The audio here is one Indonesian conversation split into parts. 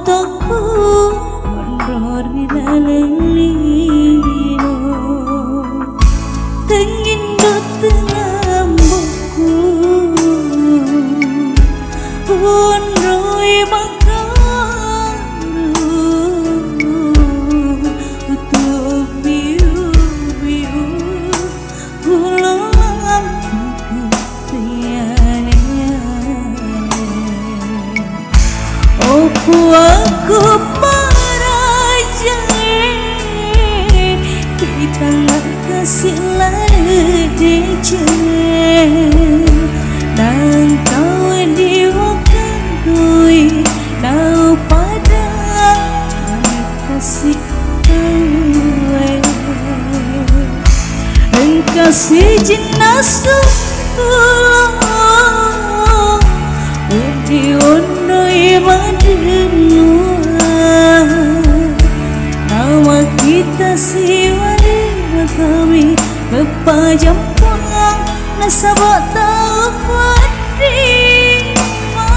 toko Rori lalelino Tengin do tengah buku Roi makaru Untuk biu-biu Ulang ketiannya Opo aku kita nggak kasih ledece dan kau diwakan kui kau pada kasih kau kasih jenazah tulang di ondoi madinua nama kita siwali kami kepajam pulang nasabak tahu terima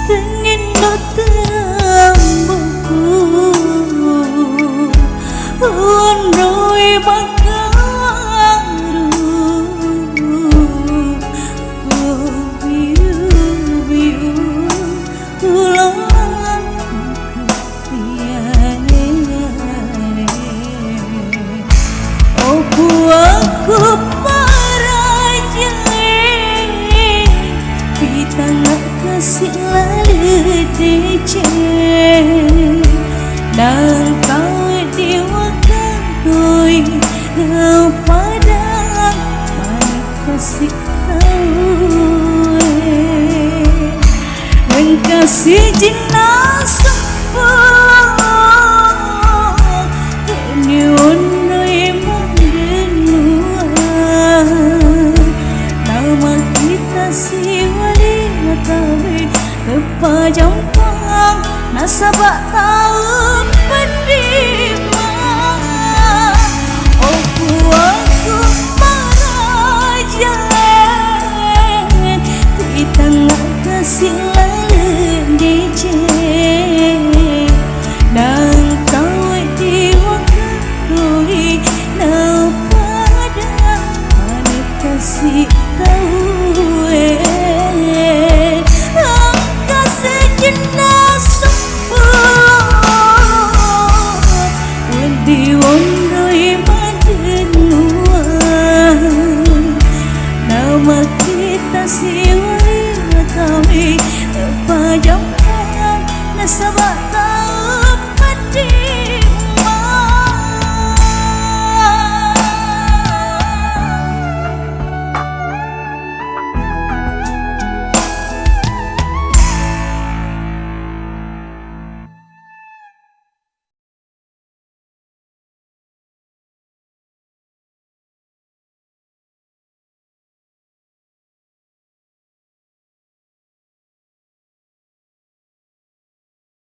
Tengin do terambungku Roi makaru biu-biu ulang ketiannya Opo aku paraja kita nggak kasih ledece dan kau diwakan kui kau pada kasih kau dan kasih jenazah ini ondoi mengenua nama kita siwali matawi kepajam pulang nasabak tahu penerima Opo aku paraja kita nggak kasih ledece